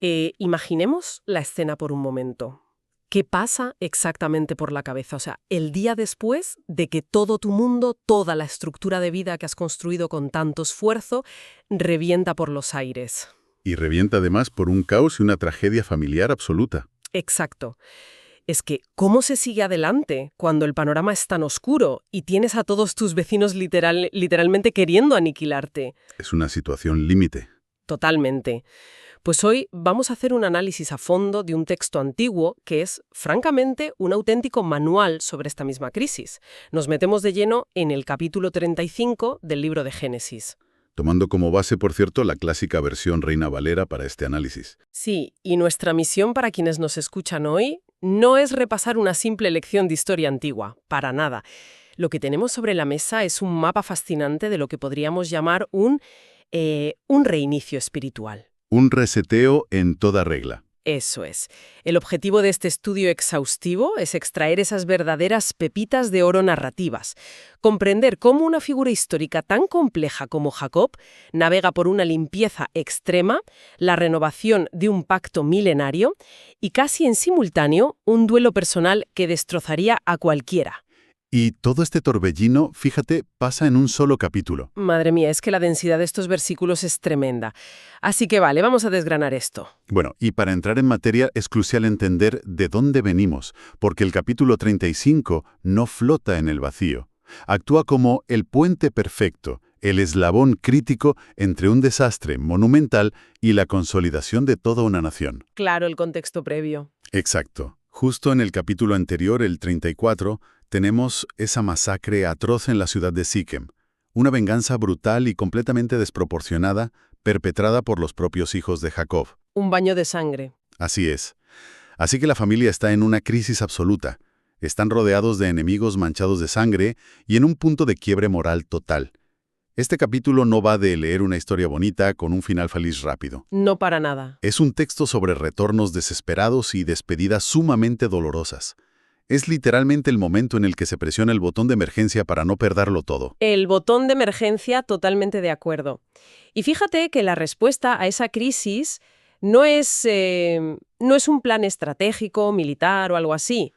Imaginemos la escena por un momento. ¿Qué pasa exactamente por la cabeza? O sea, el día después de que todo tu mundo, toda la estructura de vida que has construido con tanto esfuerzo, revienta por los aires. Y revienta además por un caos y una tragedia familiar absoluta. Exacto. Es que, ¿cómo se sigue adelante cuando el panorama es tan oscuro y tienes a todos tus vecinos literalmente queriendo aniquilarte? Es una situación límite. Totalmente. Pues hoy vamos a hacer un análisis a fondo de un texto antiguo que es, francamente, un auténtico manual sobre esta misma crisis. Nos metemos de lleno en el capítulo 35 del libro de Génesis. Tomando como base, por cierto, la clásica versión Reina Valera para este análisis. Sí, y nuestra misión para quienes nos escuchan hoy no es repasar una simple lección de historia antigua, para nada. Lo que tenemos sobre la mesa es un mapa fascinante de lo que podríamos llamar un reinicio espiritual. Un reseteo en toda regla. Eso es. El objetivo de este estudio exhaustivo es extraer esas verdaderas pepitas de oro narrativas, comprender cómo una figura histórica tan compleja como Jacob navega por una limpieza extrema, la renovación de un pacto milenario y casi en simultáneo un duelo personal que destrozaría a cualquiera. Y todo este torbellino, fíjate, pasa en un solo capítulo. Madre mía, es que la densidad de estos versículos es tremenda. Así que vale, vamos a desgranar esto. Bueno, y para entrar en materia es crucial entender de dónde venimos, porque el capítulo 35 no flota en el vacío. Actúa como el puente perfecto, el eslabón crítico entre un desastre monumental y la consolidación de toda una nación. Claro, el contexto previo. Exacto. Justo en el capítulo anterior, el 34, tenemos esa masacre atroz en la ciudad de Siquem, una venganza brutal y completamente desproporcionada perpetrada por los propios hijos de Jacob. Un baño de sangre. Así es. Así que la familia está en una crisis absoluta. Están rodeados de enemigos manchados de sangre y en un punto de quiebre moral total. Este capítulo no va de leer una historia bonita con un final feliz rápido. No para nada. Es un texto sobre retornos desesperados y despedidas sumamente dolorosas. Es literalmente el momento en el que se presiona el botón de emergencia para no perderlo todo. El botón de emergencia, totalmente de acuerdo. Y fíjate que la respuesta a esa crisis no es un plan estratégico, militar o algo así.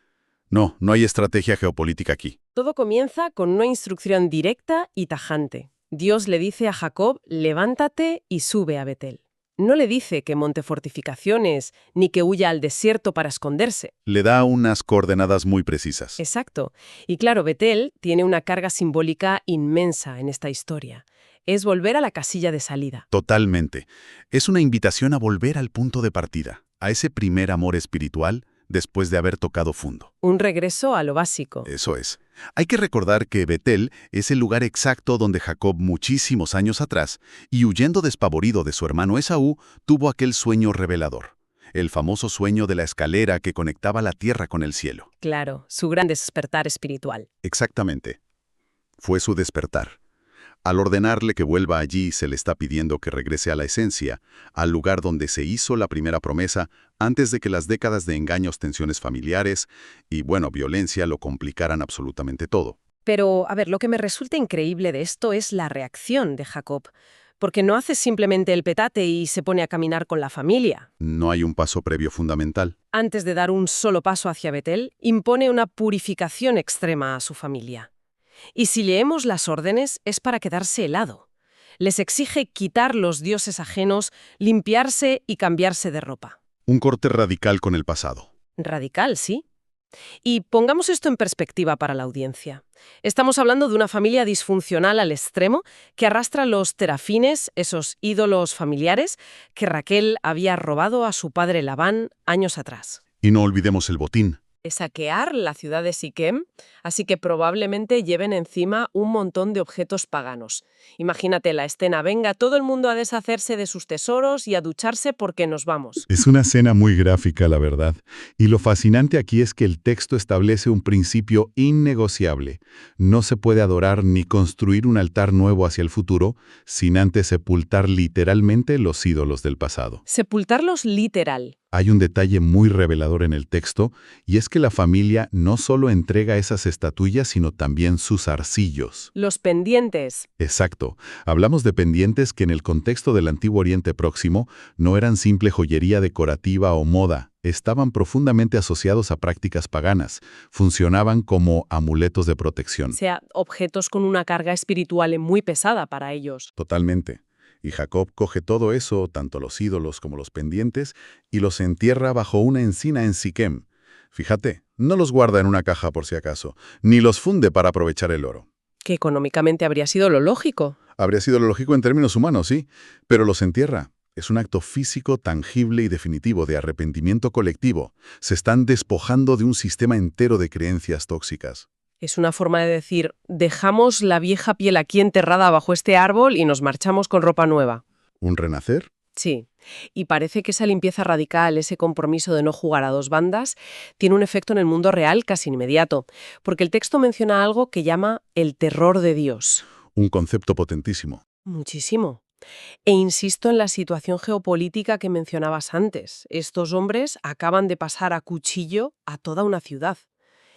No, no hay estrategia geopolítica aquí. Todo comienza con una instrucción directa y tajante. Dios le dice a Jacob, levántate y sube a Betel. No le dice que monte fortificaciones ni que huya al desierto para esconderse. Le da unas coordenadas muy precisas. Exacto. Y claro, Betel tiene una carga simbólica inmensa en esta historia. Es volver a la casilla de salida. Totalmente. Es una invitación a volver al punto de partida, a ese primer amor espiritual después de haber tocado fondo. Un regreso a lo básico. Eso es. Hay que recordar que Betel es el lugar exacto donde Jacob muchísimos años atrás, y huyendo despavorido de su hermano Esaú, tuvo aquel sueño revelador. El famoso sueño de la escalera que conectaba la tierra con el cielo. Claro, su gran despertar espiritual. Exactamente. Fue su despertar. Al ordenarle que vuelva allí, se le está pidiendo que regrese a la esencia, al lugar donde se hizo la primera promesa antes de que las décadas de engaños, tensiones familiares y, violencia lo complicaran absolutamente todo. Pero, a ver, lo que me resulta increíble de esto es la reacción de Jacob, porque no hace simplemente el petate y se pone a caminar con la familia. No hay un paso previo fundamental. Antes de dar un solo paso hacia Betel, impone una purificación extrema a su familia. Y si leemos las órdenes, es para quedarse helado. Les exige quitar los dioses ajenos, limpiarse y cambiarse de ropa. Un corte radical con el pasado. Radical, sí. Y pongamos esto en perspectiva para la audiencia. Estamos hablando de una familia disfuncional al extremo que arrastra los terafines, esos ídolos familiares, que Raquel había robado a su padre Labán años atrás. Y no olvidemos el botín. Saquear la ciudad de Siquem, así que probablemente lleven encima un montón de objetos paganos. Imagínate la escena, venga todo el mundo a deshacerse de sus tesoros y a ducharse porque nos vamos. Es una escena muy gráfica, la verdad. Y lo fascinante aquí es que el texto establece un principio innegociable. No se puede adorar ni construir un altar nuevo hacia el futuro sin antes sepultar literalmente los ídolos del pasado. Sepultarlos literal. Hay un detalle muy revelador en el texto, y es que la familia no solo entrega esas estatuillas, sino también sus arcillos. Los pendientes. Exacto. Hablamos de pendientes que en el contexto del Antiguo Oriente Próximo no eran simple joyería decorativa o moda, estaban profundamente asociados a prácticas paganas, funcionaban como amuletos de protección. O sea, objetos con una carga espiritual muy pesada para ellos. Totalmente. Y Jacob coge todo eso, tanto los ídolos como los pendientes, y los entierra bajo una encina en Siquem. Fíjate, no los guarda en una caja por si acaso, ni los funde para aprovechar el oro. Que económicamente habría sido lo lógico. Habría sido lo lógico en términos humanos, sí, pero los entierra. Es un acto físico, tangible y definitivo de arrepentimiento colectivo. Se están despojando de un sistema entero de creencias tóxicas. Es una forma de decir, dejamos la vieja piel aquí enterrada bajo este árbol y nos marchamos con ropa nueva. ¿Un renacer? Sí, y parece que esa limpieza radical, ese compromiso de no jugar a dos bandas, tiene un efecto en el mundo real casi inmediato, porque el texto menciona algo que llama el terror de Dios. Un concepto potentísimo. Muchísimo. E insisto en la situación geopolítica que mencionabas antes. Estos hombres acaban de pasar a cuchillo a toda una ciudad.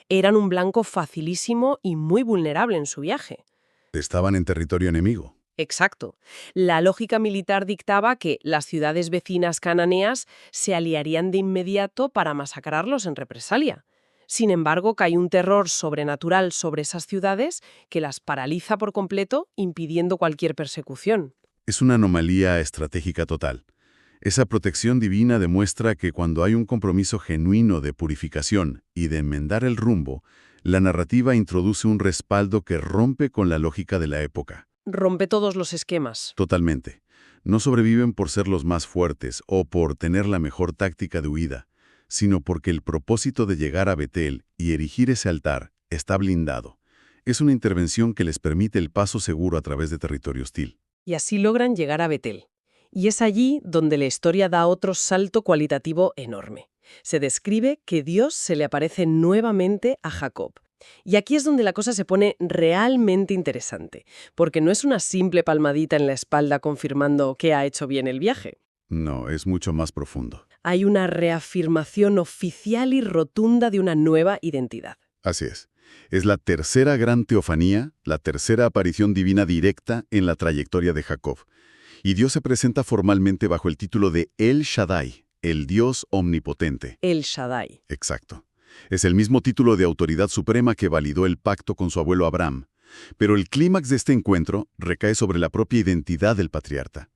Eran un blanco facilísimo y muy vulnerable en su viaje. Estaban en territorio enemigo. Exacto. La lógica militar dictaba que las ciudades vecinas cananeas se aliarían de inmediato para masacrarlos en represalia. Sin embargo, cae un terror sobrenatural sobre esas ciudades que las paraliza por completo, impidiendo cualquier persecución. Es una anomalía estratégica total. Esa protección divina demuestra que cuando hay un compromiso genuino de purificación y de enmendar el rumbo, la narrativa introduce un respaldo que rompe con la lógica de la época. Rompe todos los esquemas. Totalmente. No sobreviven por ser los más fuertes o por tener la mejor táctica de huida, sino porque el propósito de llegar a Betel y erigir ese altar está blindado. Es una intervención que les permite el paso seguro a través de territorio hostil. Y así logran llegar a Betel. Y es allí donde la historia da otro salto cualitativo enorme. Se describe que Dios se le aparece nuevamente a Jacob. Y aquí es donde la cosa se pone realmente interesante, porque no es una simple palmadita en la espalda confirmando que ha hecho bien el viaje. No, es mucho más profundo. Hay una reafirmación oficial y rotunda de una nueva identidad. Así es. Es la tercera gran teofanía, la tercera aparición divina directa en la trayectoria de Jacob. Y Dios se presenta formalmente bajo el título de El Shaddai, el Dios omnipotente. El Shaddai. Exacto. Es el mismo título de autoridad suprema que validó el pacto con su abuelo Abraham. Pero el clímax de este encuentro recae sobre la propia identidad del patriarca.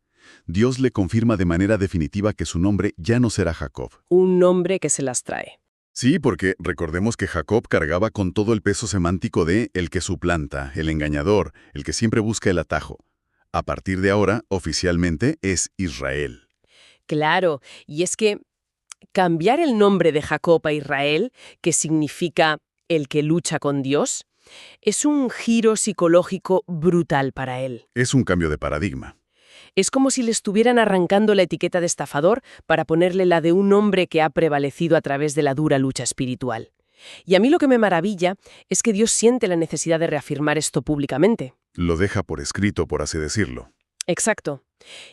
Dios le confirma de manera definitiva que su nombre ya no será Jacob. Un nombre que se las trae. Sí, porque recordemos que Jacob cargaba con todo el peso semántico de el que suplanta, el engañador, el que siempre busca el atajo. A partir de ahora, oficialmente, es Israel. Claro, y es que cambiar el nombre de Jacob a Israel, que significa el que lucha con Dios, es un giro psicológico brutal para él. Es un cambio de paradigma. Es como si le estuvieran arrancando la etiqueta de estafador para ponerle la de un hombre que ha prevalecido a través de la dura lucha espiritual. Y a mí lo que me maravilla es que Dios siente la necesidad de reafirmar esto públicamente. Lo deja por escrito, por así decirlo. Exacto.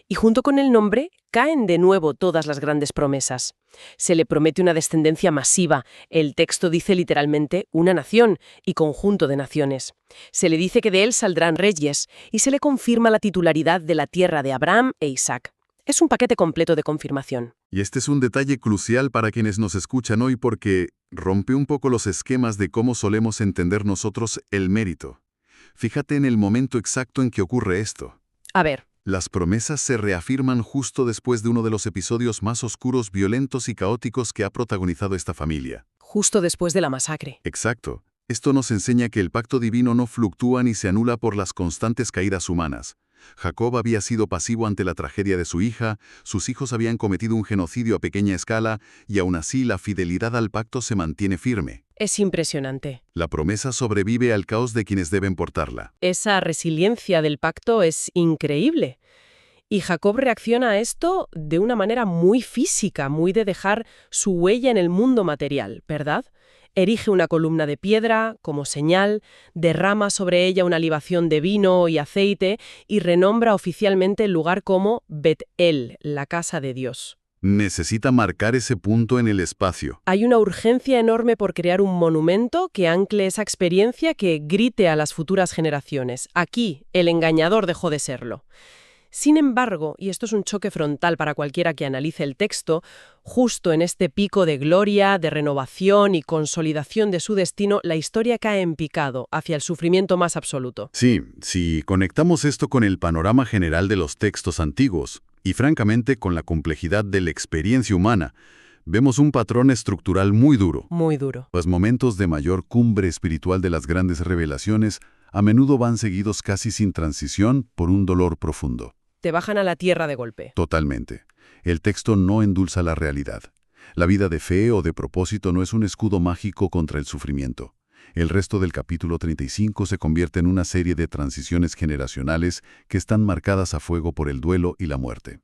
Y junto con el nombre caen de nuevo todas las grandes promesas. Se le promete una descendencia masiva. El texto dice literalmente una nación y conjunto de naciones. Se le dice que de él saldrán reyes y se le confirma la titularidad de la tierra de Abraham e Isaac. Es un paquete completo de confirmación. Y este es un detalle crucial para quienes nos escuchan hoy porque rompe un poco los esquemas de cómo solemos entender nosotros el mérito. Fíjate en el momento exacto en que ocurre esto. A ver. Las promesas se reafirman justo después de uno de los episodios más oscuros, violentos y caóticos que ha protagonizado esta familia. Justo después de la masacre. Exacto. Esto nos enseña que el pacto divino no fluctúa ni se anula por las constantes caídas humanas. Jacob había sido pasivo ante la tragedia de su hija, sus hijos habían cometido un genocidio a pequeña escala y aún así la fidelidad al pacto se mantiene firme. Es impresionante. La promesa sobrevive al caos de quienes deben portarla. Esa resiliencia del pacto es increíble. Y Jacob reacciona a esto de una manera muy física, muy de dejar su huella en el mundo material, ¿verdad? Erige una columna de piedra como señal, derrama sobre ella una libación de vino y aceite y renombra oficialmente el lugar como Bet-El, la casa de Dios. Necesita marcar ese punto en el espacio. Hay una urgencia enorme por crear un monumento que ancle esa experiencia, que grite a las futuras generaciones: aquí, el engañador dejó de serlo. Sin embargo, y esto es un choque frontal para cualquiera que analice el texto, justo en este pico de gloria, de renovación y consolidación de su destino, la historia cae en picado hacia el sufrimiento más absoluto. Sí, si conectamos esto con el panorama general de los textos antiguos, y francamente con la complejidad de la experiencia humana, vemos un patrón estructural muy duro. Muy duro. Los momentos de mayor cumbre espiritual de las grandes revelaciones a menudo van seguidos casi sin transición por un dolor profundo. Te bajan a la tierra de golpe. Totalmente. El texto no endulza la realidad. La vida de fe o de propósito no es un escudo mágico contra el sufrimiento. El resto del capítulo 35 se convierte en una serie de transiciones generacionales que están marcadas a fuego por el duelo y la muerte.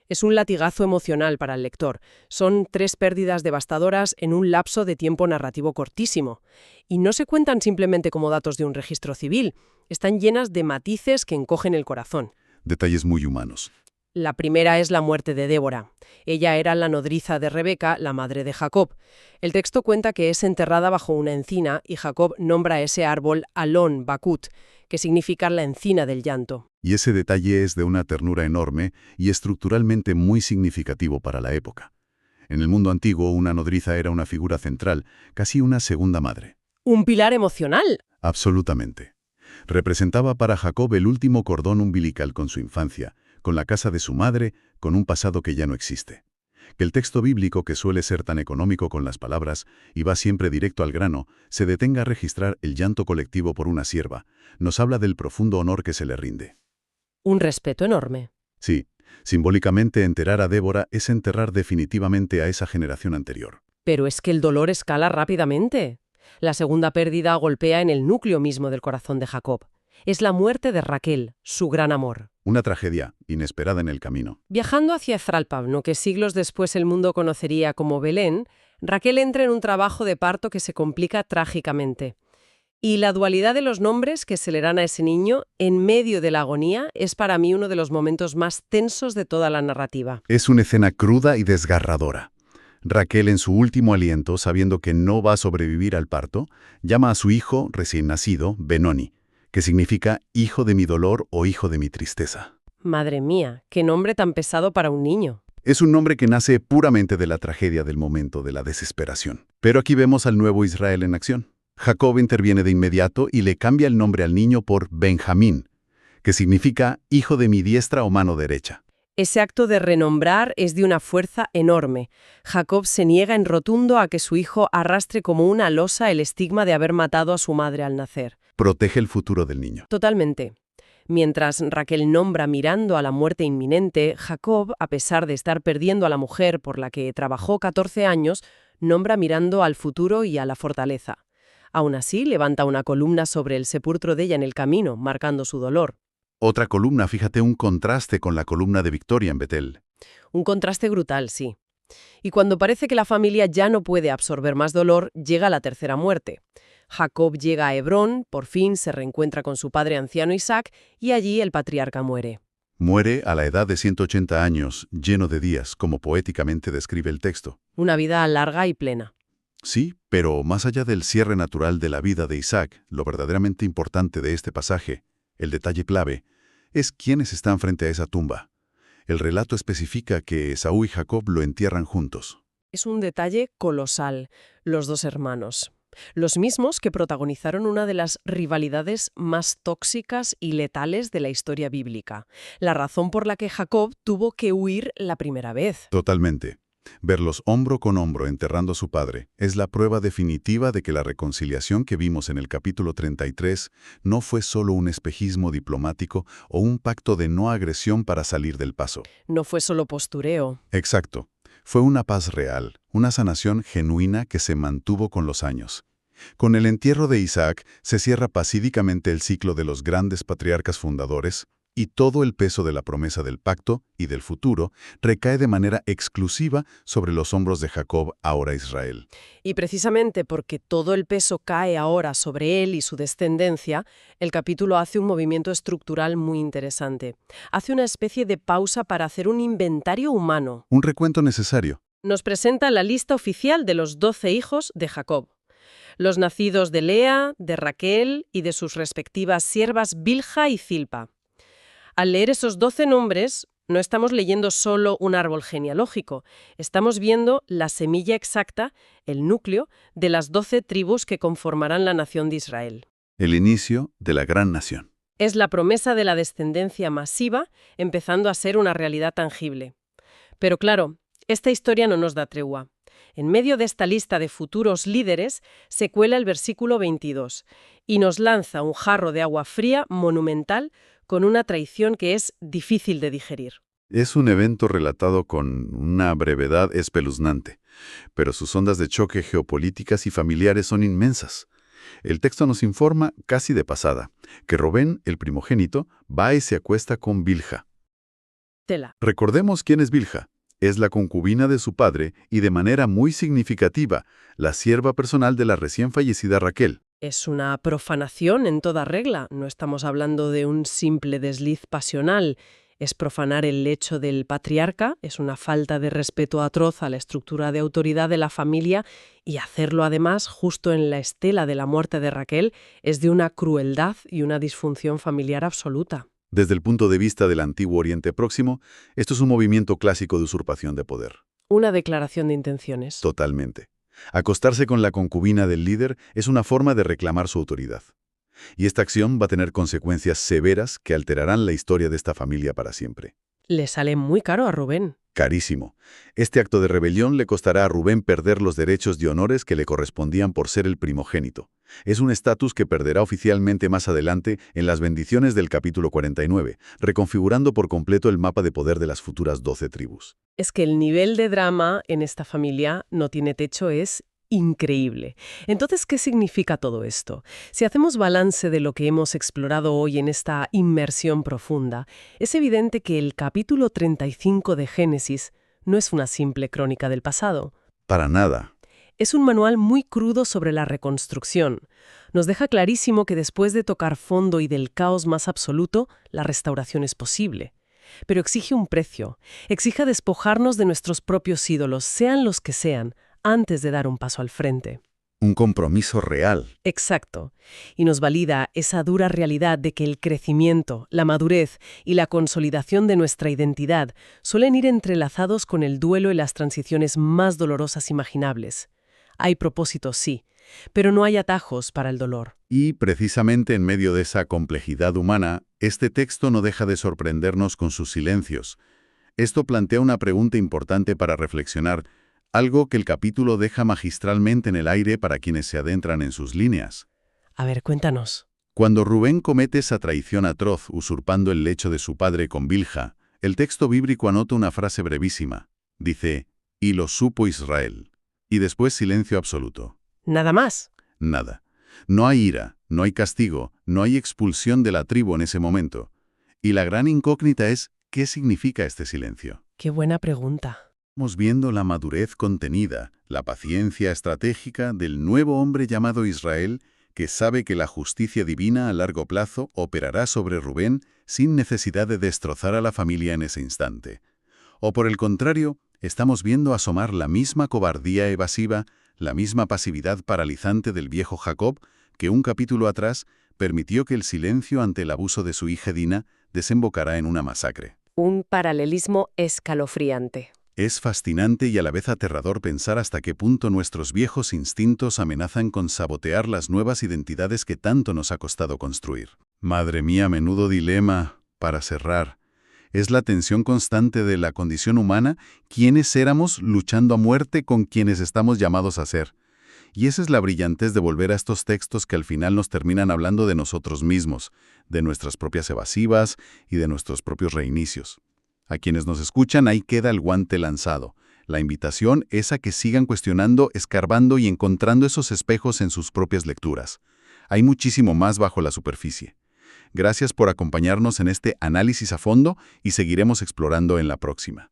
Es un latigazo emocional para el lector. Son 3 pérdidas devastadoras en un lapso de tiempo narrativo cortísimo. Y no se cuentan simplemente como datos de un registro civil. Están llenas de matices que encogen el corazón. Detalles muy humanos. La primera es la muerte de Débora. Ella era la nodriza de Rebeca, la madre de Jacob. El texto cuenta que es enterrada bajo una encina y Jacob nombra a ese árbol Alon Bakut, que significa la encina del llanto. Y ese detalle es de una ternura enorme y estructuralmente muy significativo para la época. En el mundo antiguo, una nodriza era una figura central, casi una segunda madre. ¡Un pilar emocional! Absolutamente. Representaba para Jacob el último cordón umbilical con su infancia, con la casa de su madre, con un pasado que ya no existe. Que el texto bíblico, que suele ser tan económico con las palabras y va siempre directo al grano, se detenga a registrar el llanto colectivo por una sierva, nos habla del profundo honor que se le rinde. Un respeto enorme. Sí, simbólicamente enterrar a Débora es enterrar definitivamente a esa generación anterior. Pero es que el dolor escala rápidamente. La segunda pérdida golpea en el núcleo mismo del corazón de Jacob. Es la muerte de Raquel, su gran amor. Una tragedia inesperada en el camino. Viajando hacia Ezralpabno, que siglos después el mundo conocería como Belén, Raquel entra en un trabajo de parto que se complica trágicamente. Y la dualidad de los nombres que se le dan a ese niño en medio de la agonía es para mí uno de los momentos más tensos de toda la narrativa. Es una escena cruda y desgarradora. Raquel, en su último aliento, sabiendo que no va a sobrevivir al parto, llama a su hijo recién nacido, Benoni, que significa hijo de mi dolor o hijo de mi tristeza. Madre mía, qué nombre tan pesado para un niño. Es un nombre que nace puramente de la tragedia del momento, de la desesperación. Pero aquí vemos al nuevo Israel en acción. Jacob interviene de inmediato y le cambia el nombre al niño por Benjamín, que significa hijo de mi diestra o mano derecha. Ese acto de renombrar es de una fuerza enorme. Jacob se niega en rotundo a que su hijo arrastre como una losa el estigma de haber matado a su madre al nacer. Protege el futuro del niño. Totalmente. Mientras Raquel nombra mirando a la muerte inminente, Jacob, a pesar de estar perdiendo a la mujer por la que trabajó 14 años, nombra mirando al futuro y a la fortaleza. Aún así, levanta una columna sobre el sepulcro de ella en el camino, marcando su dolor. Otra columna, fíjate, un contraste con la columna de Victoria en Betel. Un contraste brutal, sí. Y cuando parece que la familia ya no puede absorber más dolor, llega la tercera muerte. Jacob llega a Hebrón, por fin se reencuentra con su padre anciano Isaac, y allí el patriarca muere. Muere a la edad de 180 años, lleno de días, como poéticamente describe el texto. Una vida larga y plena. Sí, pero más allá del cierre natural de la vida de Isaac, lo verdaderamente importante de este pasaje, el detalle clave, es quiénes están frente a esa tumba. El relato especifica que Esaú y Jacob lo entierran juntos. Es un detalle colosal, los dos hermanos. Los mismos que protagonizaron una de las rivalidades más tóxicas y letales de la historia bíblica. La razón por la que Jacob tuvo que huir la primera vez. Totalmente. Verlos hombro con hombro enterrando a su padre es la prueba definitiva de que la reconciliación que vimos en el capítulo 33 no fue solo un espejismo diplomático o un pacto de no agresión para salir del paso. No fue solo postureo. Exacto. Fue una paz real, una sanación genuina que se mantuvo con los años. Con el entierro de Isaac se cierra pacíficamente el ciclo de los grandes patriarcas fundadores Y todo el peso de la promesa del pacto y del futuro recae de manera exclusiva sobre los hombros de Jacob, ahora Israel. Y precisamente porque todo el peso cae ahora sobre él y su descendencia, el capítulo hace un movimiento estructural muy interesante. Hace una especie de pausa para hacer un inventario humano. Un recuento necesario. Nos presenta la lista oficial de los 12 hijos de Jacob. Los nacidos de Lea, de Raquel y de sus respectivas siervas Bilha y Zilpa. Al leer esos 12 nombres, no estamos leyendo solo un árbol genealógico, estamos viendo la semilla exacta, el núcleo, de las 12 tribus que conformarán la nación de Israel. El inicio de la gran nación. Es la promesa de la descendencia masiva empezando a ser una realidad tangible. Pero claro, esta historia no nos da tregua. En medio de esta lista de futuros líderes se cuela el versículo 22 y nos lanza un jarro de agua fría monumental con una traición que es difícil de digerir. Es un evento relatado con una brevedad espeluznante, pero sus ondas de choque geopolíticas y familiares son inmensas. El texto nos informa, casi de pasada, que Rubén, el primogénito, va y se acuesta con Bilha. Tela. Recordemos quién es Bilha. Es la concubina de su padre y, de manera muy significativa, la sierva personal de la recién fallecida Raquel. Es una profanación en toda regla. No estamos hablando de un simple desliz pasional. Es profanar el lecho del patriarca, es una falta de respeto atroz a la estructura de autoridad de la familia y hacerlo además justo en la estela de la muerte de Raquel es de una crueldad y una disfunción familiar absoluta. Desde el punto de vista del antiguo Oriente Próximo, esto es un movimiento clásico de usurpación de poder. Una declaración de intenciones. Totalmente. Acostarse con la concubina del líder es una forma de reclamar su autoridad. Y esta acción va a tener consecuencias severas que alterarán la historia de esta familia para siempre. Le sale muy caro a Rubén. Carísimo. Este acto de rebelión le costará a Rubén perder los derechos y honores que le correspondían por ser el primogénito. Es un estatus que perderá oficialmente más adelante en las bendiciones del capítulo 49, reconfigurando por completo el mapa de poder de las futuras 12 tribus. Es que el nivel de drama en esta familia no tiene techo, es increíble. Entonces, ¿qué significa todo esto? Si hacemos balance de lo que hemos explorado hoy en esta inmersión profunda, es evidente que el capítulo 35 de Génesis no es una simple crónica del pasado. Para nada. Es un manual muy crudo sobre la reconstrucción. Nos deja clarísimo que después de tocar fondo y del caos más absoluto, la restauración es posible. Pero exige un precio. Exige despojarnos de nuestros propios ídolos, sean los que sean, antes de dar un paso al frente. Un compromiso real. Exacto. Y nos valida esa dura realidad de que el crecimiento, la madurez y la consolidación de nuestra identidad suelen ir entrelazados con el duelo y las transiciones más dolorosas imaginables. Hay propósitos, sí, pero no hay atajos para el dolor. Y, precisamente en medio de esa complejidad humana, este texto no deja de sorprendernos con sus silencios. Esto plantea una pregunta importante para reflexionar, algo que el capítulo deja magistralmente en el aire para quienes se adentran en sus líneas. A ver, cuéntanos. Cuando Rubén comete esa traición atroz usurpando el lecho de su padre con Bilha, el texto bíblico anota una frase brevísima. Dice, «Y lo supo Israel». Y después silencio absoluto. ¿Nada más? Nada. No hay ira, no hay castigo, no hay expulsión de la tribu en ese momento. Y la gran incógnita es, ¿qué significa este silencio? Qué buena pregunta. Estamos viendo la madurez contenida, la paciencia estratégica del nuevo hombre llamado Israel, que sabe que la justicia divina a largo plazo operará sobre Rubén sin necesidad de destrozar a la familia en ese instante. O por el contrario, estamos viendo asomar la misma cobardía evasiva, la misma pasividad paralizante del viejo Jacob, que un capítulo atrás permitió que el silencio ante el abuso de su hija Dina desembocara en una masacre. Un paralelismo escalofriante. Es fascinante y a la vez aterrador pensar hasta qué punto nuestros viejos instintos amenazan con sabotear las nuevas identidades que tanto nos ha costado construir. Madre mía, menudo dilema. Para cerrar, es la tensión constante de la condición humana, quienes éramos luchando a muerte con quienes estamos llamados a ser. Y esa es la brillantez de volver a estos textos que al final nos terminan hablando de nosotros mismos, de nuestras propias evasivas y de nuestros propios reinicios. A quienes nos escuchan, ahí queda el guante lanzado. La invitación es a que sigan cuestionando, escarbando y encontrando esos espejos en sus propias lecturas. Hay muchísimo más bajo la superficie. Gracias por acompañarnos en este análisis a fondo y seguiremos explorando en la próxima.